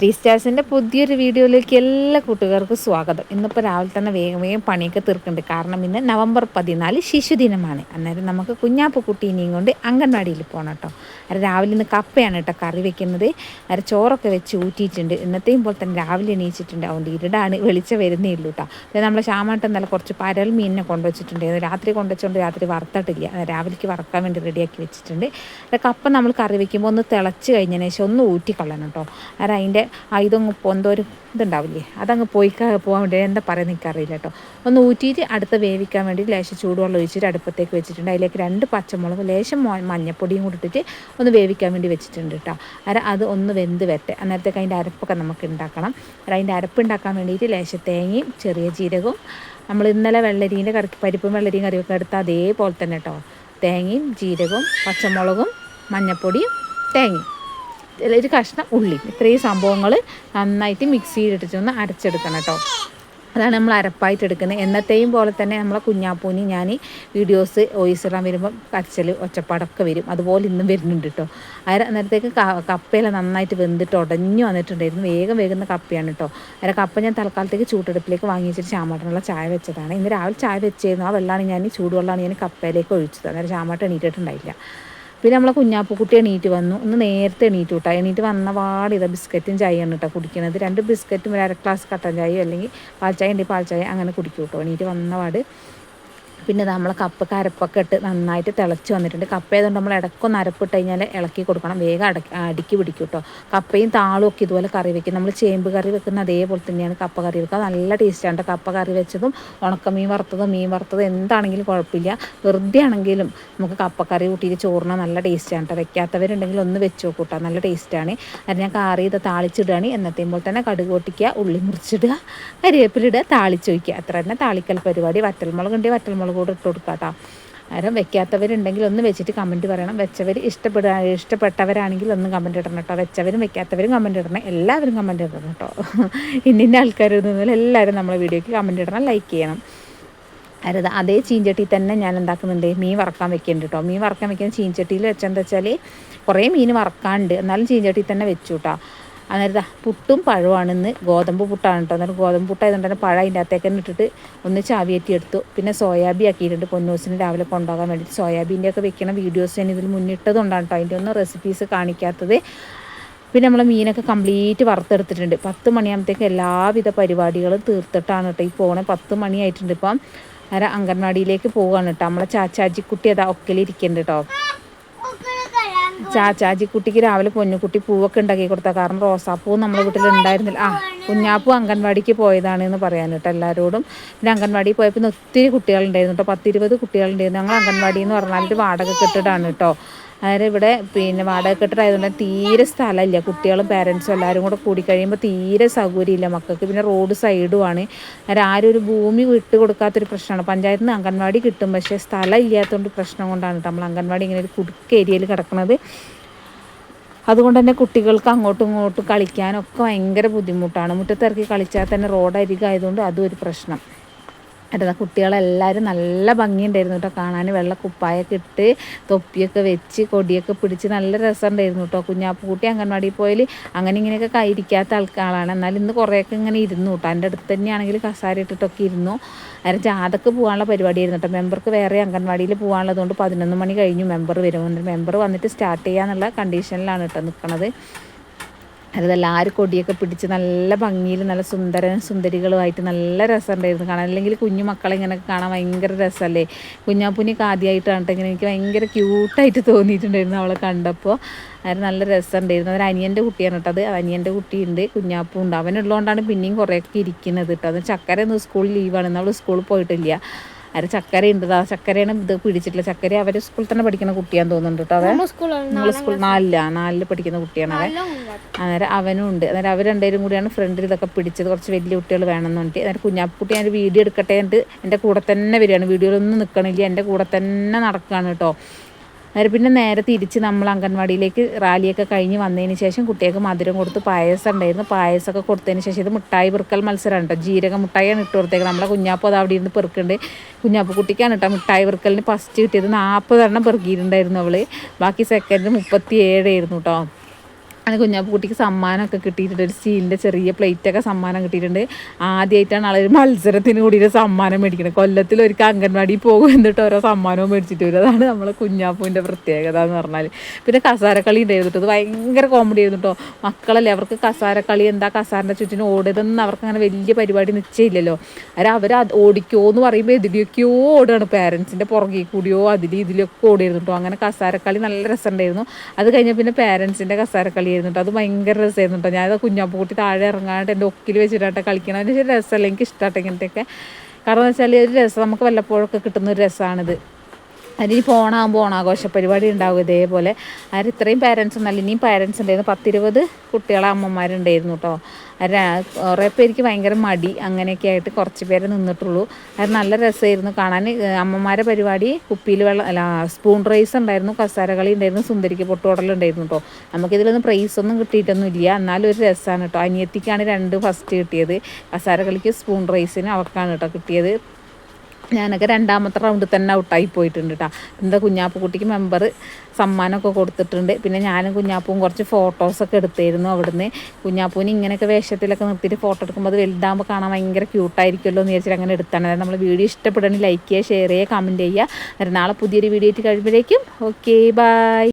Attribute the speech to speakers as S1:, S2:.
S1: Three സ്റ്റാർസിൻ്റെ പുതിയൊരു വീഡിയോയിലേക്ക് എല്ലാ കൂട്ടുകാർക്കും സ്വാഗതം. ഇന്നിപ്പോൾ രാവിലെ തന്നെ വേഗം വേഗം പണിയൊക്കെ തീർക്കുന്നുണ്ട്. കാരണം ഇന്ന് നവംബർ 14 ശിശുദിനമാണ്. അന്നേരം നമുക്ക് കുഞ്ഞാപ്പുക്കുട്ടീനെയും കൊണ്ട് അംഗൻവാടിയിൽ പോകണം കേട്ടോ. അത് രാവിലെ ഇന്ന് കപ്പയാണ് കേട്ടോ കറി വെക്കുന്നത്. അത് ചോറൊക്കെ വെച്ച് ഊറ്റിയിട്ടുണ്ട്. ഇന്നത്തെയും പോലെ തന്നെ രാവിലെ എണീച്ചിട്ടുണ്ട്. അതുകൊണ്ട് ഇരുടാണ്, വെളിച്ചം വരുന്നേ ഉള്ളൂ കേട്ടോ. പിന്നെ നമ്മളെ ശ്യാമാട്ടം നല്ല കുറച്ച് പരൽ മീനിനെ കൊണ്ടുവച്ചിട്ടുണ്ടായിരുന്നു. രാത്രി കൊണ്ടുവച്ചുകൊണ്ട് രാത്രി വറുത്തിട്ടില്ല. രാവിലേക്ക് വറക്കാൻ വേണ്ടി റെഡിയാക്കി വെച്ചിട്ടുണ്ട്. കപ്പ നമ്മൾ കറി വയ്ക്കുമ്പോൾ ഒന്ന് തിളച്ച് കഴിഞ്ഞതിന് ശേഷം ഒന്ന് ഊറ്റിക്കളയണം കേട്ടോ. അത് അതിൻ്റെ ഇതൊങ്ങ് എന്തോ ഒരു ഇതുണ്ടാവില്ലേ, അതങ്ങ് പോകാൻ വേണ്ടി എന്താ പറയുക എനിക്കറിയില്ല കേട്ടോ. ഒന്ന് ഊറ്റിയിട്ട് അടുത്ത് വേവിക്കാൻ വേണ്ടി ലേശം ചൂടുവെള്ളം ഒഴിച്ചിട്ട് അടുപ്പത്തേക്ക് വെച്ചിട്ടുണ്ട്. അതിലേക്ക് 2 പച്ചമുളക് ലേശം മഞ്ഞപ്പൊടിയും കൂടി ഇട്ടിട്ട് ഒന്ന് വേവിക്കാൻ വേണ്ടി വെച്ചിട്ടുണ്ട് കേട്ടോ. അത് ഒന്ന് വെന്ത് വരട്ടെ. അന്നേരത്തേക്ക് അതിൻ്റെ അരപ്പൊക്കെ നമുക്ക് ഉണ്ടാക്കണം. അതിൻ്റെ അരപ്പ് ഉണ്ടാക്കാൻ വേണ്ടിയിട്ട് ലേശം തേങ്ങയും ചെറിയ ജീരകവും നമ്മൾ ഇന്നലെ വെള്ളരീൻ്റെ പരിപ്പും വെള്ളരിയും കറിയൊക്കെ എടുത്ത് അതേപോലെ തന്നെ കേട്ടോ. തേങ്ങയും ജീരകവും പച്ചമുളകും മഞ്ഞപ്പൊടിയും തേങ്ങയും ഒരു കഷ്ണം ഉള്ളി, ഇത്രയും സംഭവങ്ങൾ നന്നായിട്ട് മിക്സിയിലിട്ടിട്ടൊന്ന് അരച്ചെടുക്കണം കേട്ടോ. അതാണ് നമ്മൾ അരപ്പായിട്ട് എടുക്കുന്നത്. എന്നത്തെയും പോലെ തന്നെ നമ്മളെ കുഞ്ഞാപ്പൂനി ഞാൻ വീഡിയോസ് വോയിസ് ഇടാൻ വരുമ്പം കരച്ചൽ ഒച്ചപ്പാടൊക്കെ വരും. അതുപോലെ ഇന്നും വരുന്നുണ്ട് കേട്ടോ. അന്നേരത്തേക്ക് കപ്പയെല്ലാം നന്നായിട്ട് വെന്തിട്ട് ഉടഞ്ഞു വന്നിട്ടുണ്ടായിരുന്നു. വേഗം വേകുന്ന കപ്പയാണ് കേട്ടോ. കപ്പ ഞാൻ തൽക്കാലത്തേക്ക് ചൂടെടുപ്പിലേക്ക് വാങ്ങി വെച്ചിട്ട് ചാമാട്ടനുള്ള ചായ വെച്ചതാണ്. ഇന്ന് രാവിലെ ചായ വെച്ചായിരുന്നു. ആ വെള്ളമാണ് ചൂടുവെള്ളമാണ് ഞാൻ കപ്പയിലേക്ക് ഒഴിച്ചത്. അന്നേരം ചാമാട്ടം എണീറ്റിട്ടുണ്ടായില്ല. പിന്നെ നമ്മളെ കുഞ്ഞാപ്പുക്കുട്ടി എണീറ്റ് വന്നു. ഒന്ന് നേരത്തെ എണീറ്റ് കേട്ടോ. എണീറ്റ് വന്ന പാട് ഇതാ ബിസ്ക്കറ്റും ചായയാണ് കേട്ടോ കുടിക്കുന്നത്. 2 ബിസ്ക്കറ്റും 1/2 ഗ്ലാസ് കട്ടൻ ചായയോ അല്ലെങ്കിൽ പാൽച്ചായ ഉണ്ടെങ്കിൽ പാൽച്ചായ അങ്ങനെ കുടിക്കും കേട്ടോ. എണീറ്റ് വന്ന പാട് പിന്നെ നമ്മളെ കപ്പക്ക് അരപ്പൊക്കെ ഇട്ട് നന്നായിട്ട് തിളച്ച് വന്നിട്ടുണ്ട്. കപ്പ ആയതുകൊണ്ട് നമ്മൾ ഇടയ്ക്കൊന്ന് അരപ്പിട്ട് കഴിഞ്ഞാൽ ഇളക്കി കൊടുക്കണം. വേഗം അടുക്കി പിടിക്കും കേട്ടോ. കപ്പയും താളും ഒക്കെ ഇതുപോലെ കറി വെക്കും. നമ്മൾ ചേമ്പ് കറി വെക്കുന്ന അതേപോലെ തന്നെയാണ് കപ്പ കറി വെക്കുക. നല്ല ടേസ്റ്റാണ്. കപ്പ കറി വെച്ചതും ഉണക്കമീൻ വറുത്തതും മീൻ വറുത്തതും എന്താണെങ്കിലും കുഴപ്പമില്ല. വെറുതെ ആണെങ്കിലും നമുക്ക് കപ്പക്കറി കൂട്ടിയിട്ട് ചോറിന് നല്ല ടേസ്റ്റാണ് കേട്ടോ. വെക്കാത്തവരുണ്ടെങ്കിൽ ഒന്ന് വെച്ച് നോക്കൂ കേട്ടോ. നല്ല ടേസ്റ്റാണ്. അത് ഞാൻ കറി ഇത് താളിച്ചിടുകയാണ്. എന്നത്തെയും പോലെ തന്നെ കടുക് പൊട്ടിക്കുക, ഉള്ളി മുറിച്ചിടുക, കരിവേപ്പിലിടുക, താളിച്ചൊഴിക്കുക. അത്ര തന്നെ താളിക്കൽ പരിപാടി. വറ്റൽമുളക് ഉണ്ടെങ്കിൽ വറ്റൽമുളക് കൂടെ ഇട്ട് കൊടുക്കാം കേട്ടോ. ആരും വെക്കാത്തവരുണ്ടെങ്കിൽ ഒന്ന് വെച്ചിട്ട് കമൻറ്റ് പറയണം. വെച്ചവർ ഇഷ്ടപ്പെട്ടവരാണെങ്കിൽ ഒന്ന് കമൻറ്റ് ഇടണം കേട്ടോ. വെച്ചവരും വെക്കാത്തവരും കമൻറ്റ് ഇടണം. എല്ലാവരും കമൻറ്റ് ഇടണം കേട്ടോ. ഇന്ന ആൾക്കാരൊന്നും എല്ലാവരും നമ്മളെ വീഡിയോയ്ക്ക് കമൻറ്റ് ഇടണം, ലൈക്ക് ചെയ്യണം. അതേ ചീഞ്ചട്ടി തന്നെ ഞാൻ എന്താക്കുന്നുണ്ട്, മീൻ വറക്കാൻ വെക്കുന്നുണ്ട് കേട്ടോ. മീൻ വറക്കാൻ വെക്കുന്ന ചീഞ്ചട്ടിയിൽ വെച്ചെന്താ വെച്ചാൽ കുറേ മീൻ വറക്കാണ്ട്, എന്നാലും ചീഞ്ചട്ടി തന്നെ വെച്ചു കേട്ടോ. അന്നേരം പുട്ടും പഴമാണെന്ന്, ഗോതമ്പ് പുട്ടാണ് കേട്ടോ. അന്നേരം ഗോതമ്പ് പുട്ടായതുകൊണ്ട് തന്നെ പഴം അതിൻ്റെ അകത്തേക്ക് തന്നെ ഇട്ടിട്ട് ഒന്ന് ചാവിയേറ്റി എടുത്തു. പിന്നെ സോയാബീൻ ആക്കിയിട്ടുണ്ട്. പൊന്നൂസിന് രാവിലെ കൊണ്ടുപോകാൻ വേണ്ടിയിട്ട്. സോയാബീൻ്റെ വെക്കുന്ന വീഡിയോസ് ഞാൻ ഇതിൽ മുന്നിട്ടതുകൊണ്ടാണ് കേട്ടോ. അതിൻ്റെ ഒന്നും റെസിപ്പീസ് കാണിക്കാത്തത്. പിന്നെ നമ്മൾ മീനൊക്കെ കംപ്ലീറ്റ് വറുത്തെടുത്തിട്ടുണ്ട്. 10 മണിയാകുമ്പോഴത്തേക്ക് എല്ലാവിധ പരിപാടികളും തീർത്തിട്ടാണ് കേട്ടോ ഈ പോണേ. 10 മണിയായിട്ടുണ്ട്. ഇപ്പം അംഗൻവാടിയിലേക്ക് പോവുകയാണ് കേട്ടോ. നമ്മളെ ചാച്ചാജിക്കുട്ടി അതാ ഒക്കലിരിക്കുന്നുണ്ട് കേട്ടോ. ചാച്ചാജിക്കുട്ടിക്ക് രാവിലെ പൊന്നുകുട്ടി പൂവൊക്കെ ഉണ്ടാക്കി കൊടുത്താൽ. കാരണം റോസാപ്പൂ നമ്മളെ വീട്ടിൽ ഉണ്ടായിരുന്നില്ല. കുഞ്ഞാപ്പൂ അംഗൻവാടിക്ക് പോയതാണ് എന്ന് പറയാൻ കേട്ടോ എല്ലാവരോടും. പിന്നെ അംഗൻവാടിയിൽ പോയപ്പോൾ ഒത്തിരി കുട്ടികളുണ്ടായിരുന്നു കേട്ടോ. 10-20 കുട്ടികളുണ്ടായിരുന്നു. ഞങ്ങൾ അംഗൻവാടി എന്ന് പറഞ്ഞാൽ വാടക കെട്ടിടാണ് കേട്ടോ. അതായത് ഇവിടെ പിന്നെ വാടക കെട്ടിടായതുകൊണ്ട് തീരെ സ്ഥലമില്ല. കുട്ടികളും പാരൻസും എല്ലാവരും കൂടെ കൂടിക്കഴിയുമ്പോൾ തീരെ സൗകര്യമില്ല മക്കൾക്ക്. പിന്നെ റോഡ് സൈഡുമാണ്. അതായത് ആരും ഒരു ഭൂമി വിട്ട് കൊടുക്കാത്തൊരു പ്രശ്നമാണ്. പഞ്ചായത്തിൽ നിന്ന് അംഗൻവാടി കിട്ടും, പക്ഷേ സ്ഥലം ഇല്ലാത്തതുകൊണ്ട് പ്രശ്നം കൊണ്ടാണ് കേട്ടോ നമ്മൾ അംഗൻവാടി ഇങ്ങനെ ഒരു കുടുക്ക് ഏരിയയിൽ കിടക്കുന്നത്. അതുകൊണ്ട് തന്നെ കുട്ടികൾക്ക് അങ്ങോട്ടും ഇങ്ങോട്ടും കളിക്കാനൊക്കെ ഭയങ്കര ബുദ്ധിമുട്ടാണ്. മുറ്റത്തിറക്കി കളിച്ചാൽ തന്നെ റോഡരികായതുകൊണ്ട് അതും ഒരു പ്രശ്നം. അതാ കുട്ടികളെല്ലാവരും നല്ല ഭംഗിയുണ്ടായിരുന്നു കേട്ടോ കാണാൻ. വെള്ള കുപ്പായൊക്കെ ഇട്ട് തൊപ്പിയൊക്കെ വെച്ച് കൊടിയൊക്കെ പിടിച്ച് നല്ല രസമുണ്ടായിരുന്നു കേട്ടോ. കുഞ്ഞാപ്പുകുട്ടി അംഗൻവാടിയിൽ പോയാൽ അങ്ങനെ ഇങ്ങനെയൊക്കെ ഇരിക്കാത്ത ആൾക്കാരാണ്. എന്നാലും ഇന്ന് കുറേയൊക്കെ ഇങ്ങനെ ഇരുന്നു കേട്ടോ. എൻ്റെ അടുത്ത് തന്നെയാണെങ്കിൽ കസാര ഇട്ടിട്ടൊക്കെ ഇരുന്നു. അതിന് ജാഥക്ക് പോകാനുള്ള പരിപാടിയായിരുന്നു കേട്ടോ. മെമ്പർക്ക് വേറെ അംഗൻവാടിയിൽ പോകാനുള്ളതുകൊണ്ട് 11 മണി കഴിഞ്ഞു മെമ്പർ വരുമ്പോൾ. മെമ്പർ വന്നിട്ട് സ്റ്റാർട്ട് ചെയ്യാന്നുള്ള കണ്ടീഷനിലാണ് കേട്ടോ നിൽക്കുന്നത്. അതെല്ലാവരും കൊടിയൊക്കെ പിടിച്ച് നല്ല ഭംഗിയിൽ നല്ല സുന്ദരികളുമായിട്ട് നല്ല രസമുണ്ടായിരുന്നു കാണാൻ. അല്ലെങ്കിൽ കുഞ്ഞു മക്കളെ ഇങ്ങനെയൊക്കെ കാണാൻ ഭയങ്കര രസമല്ലേ. കുഞ്ഞാപ്പൂനിക്ക് ആദ്യമായിട്ടാണ് കേട്ടോ ഇങ്ങനെ. എനിക്ക് ഭയങ്കര ക്യൂട്ടായിട്ട് തോന്നിയിട്ടുണ്ടായിരുന്നു അവളെ കണ്ടപ്പോൾ. അത് നല്ല രസമുണ്ടായിരുന്നു. അതൊരു അനിയൻ്റെ കുട്ടിയാണ് കേട്ടോ. അത് അനിയൻ്റെ കുട്ടിയുണ്ട്, കുഞ്ഞാപ്പൂ ഉണ്ട്. അവനുള്ളതുകൊണ്ടാണ് പിന്നെയും കുറേയൊക്കെ ഇരിക്കുന്നത് കേട്ടോ. അത് ചക്കരയൊന്നും സ്കൂളിൽ ലീവാണ്. നമ്മൾ സ്കൂളിൽ പോയിട്ടില്ല. അത് ചക്കര ഉണ്ട്. ആ ചക്കരയാണ് ഇത് പിടിച്ചിട്ടില്ല. ചക്കര അവർ സ്കൂളിൽ തന്നെ പഠിക്കുന്ന കുട്ടിയാന്ന് തോന്നുന്നുണ്ട് കേട്ടോ. നമ്മൾ സ്കൂൾ 4ൽ പഠിക്കുന്ന കുട്ടിയാണ് അവൻ. അന്നേരം അവനും ഉണ്ട്. അന്നേരം അവർ രണ്ടുപേരും കൂടിയാണ് ഫ്രണ്ടിൽ ഇതൊക്കെ പിടിച്ചത്. കുറച്ച് വലിയ കുട്ടികൾ വേണമെന്ന് പറഞ്ഞിട്ട്. അന്നേരം കുഞ്ഞാപ്പുട്ടി ഞാൻ വീഡിയോ എടുക്കട്ടെ എന്നിട്ട് എൻ്റെ കൂടെ തന്നെ വരികയാണ്. വീഡിയോയിലൊന്നും നിൽക്കണില്ല, എൻ്റെ കൂടെ തന്നെ നടക്കുകയാണ് കേട്ടോ. അന്നേരം പിന്നെ നേരെ തിരിച്ച് നമ്മൾ അംഗൻവാടിയിലേക്ക് റാലിയൊക്കെ കഴിഞ്ഞ് വന്നതിന് ശേഷം കുട്ടികൾക്ക് മധുരം കൊടുത്ത് പായസം ഉണ്ടായിരുന്നു. പായസമൊക്കെ കൊടുത്തതിന് ശേഷം ഇത് മിഠായി പെറുക്കൽ മത്സരമാണ് കേട്ടോ. ജീരക മിഠായിയാണ് ഇട്ട് കൊടുത്തേക്കുന്നത്. നമ്മളെ കുഞ്ഞാപ്പ് അത് അവിടെ ഇരുന്ന് പെറുക്കുന്നുണ്ട്. കുഞ്ഞാപ്പ് കുട്ടിക്കാണ് കേട്ടോ മിഠായി പെറുക്കലിന് ഫസ്റ്റ് കിട്ടിയത്. 40 എണ്ണം പെറുക്കിയിട്ടുണ്ടായിരുന്നു അവൾ. ബാക്കി സെക്കൻഡ് 37 ആയിരുന്നു കേട്ടോ. കുഞ്ഞാപ്പൂക്കുട്ടിക്ക് സമ്മാനമൊക്കെ കിട്ടിയിട്ടുണ്ട്. ഒരു സ്റ്റീലിൻ്റെ ചെറിയ പ്ലേറ്റൊക്കെ സമ്മാനം കിട്ടിയിട്ടുണ്ട്. ആദ്യമായിട്ടാണ് ആളൊരു മത്സരത്തിന് കൂടിയിട്ട് സമ്മാനം മേടിക്കുന്നത്. കൊല്ലത്തിലൊരിക്കൽ അംഗൻവാടി പോകും, എന്നിട്ട് ഓരോ സമ്മാനവും മേടിച്ചിട്ട് വരും. അതാണ് നമ്മളെ കുഞ്ഞാപ്പൂവിൻ്റെ പ്രത്യേകത എന്ന് പറഞ്ഞാൽ. പിന്നെ കസാരക്കളി ഉണ്ടായിരുന്നു കേട്ടോ. അത് ഭയങ്കര കോമഡി ആയിരുന്നു കേട്ടോ. മക്കളല്ലേ, അവർക്ക് കസാരക്കളി എന്താ, കസാരൻ്റെ ചുറ്റിനും ഓടിയതൊന്നും അവർക്ക് അങ്ങനെ വലിയ പരിപാടി നിശ്ചയില്ലല്ലോ. അവർ ഓടിക്കോ എന്ന് പറയുമ്പോൾ ഇതിലേക്കോ ഓടുകയാണ്. പാരൻസിൻ്റെ പുറകെ കൂടിയോ ഇതിലൊക്കെ ഓടിയിരുന്നു കേട്ടോ. അങ്ങനെ കസാരക്കളി നല്ല രസമുണ്ടായിരുന്നു. അത് കഴിഞ്ഞാൽ പിന്നെ പാരൻസിൻ്റെ കസാരക്കളി ആയിരുന്നു കേട്ടോ. അത് ഭയങ്കര രസമായിരുന്നു കേട്ടോ. ഞാനത് കുഞ്ഞാപ്പൂക്കുട്ടി താഴെ ഇറങ്ങാണ്ട് എൻ്റെ ഒക്കിൽ വെച്ചിട്ടാട്ടെ കളിക്കണം. അതിന് രസമല്ല, എനിക്ക് ഇഷ്ടമാട്ടെ ഇങ്ങനത്തെയൊക്കെ. കാരണം എന്ന് വെച്ചാൽ ഒരു രസം, നമുക്ക് വല്ലപ്പോഴൊക്കെ കിട്ടുന്ന ഒരു രസമാണിത്. അതിന് ഓണാകുമ്പോൾ ഓണാഘോഷ പരിപാടി ഉണ്ടാകും ഇതേപോലെ. അതിന് ഇത്രയും പാരൻസ് ഒന്നല്ല, ഇനിയും പാരൻസ് ഉണ്ടായിരുന്നു. 10-20 കുട്ടികളെ അമ്മമാരുണ്ടായിരുന്നു കേട്ടോ. കുറേ പേർക്ക് ഭയങ്കര മടി, അങ്ങനെയൊക്കെ ആയിട്ട് കുറച്ച് പേരെ നിന്നിട്ടുള്ളൂ. അത് നല്ല രസമായിരുന്നു കാണാൻ. അമ്മമാരെ പരിപാടി കുപ്പിയിൽ സ്പൂൺ റൈസ് ഉണ്ടായിരുന്നു, കസാരകളി ഉണ്ടായിരുന്നു, സുന്ദരിക്ക് പൊട്ടുകടലുണ്ടായിരുന്നു കേട്ടോ. നമുക്കിതിലൊന്നും പ്രൈസൊന്നും കിട്ടിയിട്ടൊന്നും ഇല്ല, എന്നാലും ഒരു രസമാണ് കേട്ടോ. അനിയത്തിക്കാണ് 2 ഫസ്റ്റ് കിട്ടിയത്. കസാരകളിക്ക് സ്പൂൺ റൈസിന് അവർക്കാണ് കേട്ടോ കിട്ടിയത്. ഞാനൊക്കെ 2ാമത്തെ റൗണ്ടിൽ തന്നെ ഔട്ടായി പോയിട്ടുണ്ട് കേട്ടോ. എന്താ കുഞ്ഞാപ്പൂക്കുട്ടിക്ക് മെമ്പർ സമ്മാനമൊക്കെ കൊടുത്തിട്ടുണ്ട്. പിന്നെ ഞാനും കുഞ്ഞാപ്പൂവും കുറച്ച് ഫോട്ടോസൊക്കെ എടുത്തായിരുന്നു അവിടുന്ന്. കുഞ്ഞാപ്പൂവിന് ഇങ്ങനെയൊക്കെ വേഷത്തിലൊക്കെ നിർത്തിയിട്ട് ഫോട്ടോ എടുക്കുമ്പോൾ അത് വലുതാകുമ്പോൾ കാണാൻ ഭയങ്കര ക്യൂട്ടായിരിക്കുമല്ലോ എന്ന് വിചാരിച്ചിട്ട് അങ്ങനെ എടുത്താണ്. അതായത് നമ്മൾ വീഡിയോ ഇഷ്ടപ്പെടണമെങ്കിൽ ലൈക്ക് ചെയ്യുക, ഷെയർ ചെയ്യുക, കമൻറ്റ് ചെയ്യുക. നാളെ പുതിയൊരു വീഡിയോ ആയിട്ട് കഴിയുമ്പോഴേക്കും ഓക്കെ ബൈ.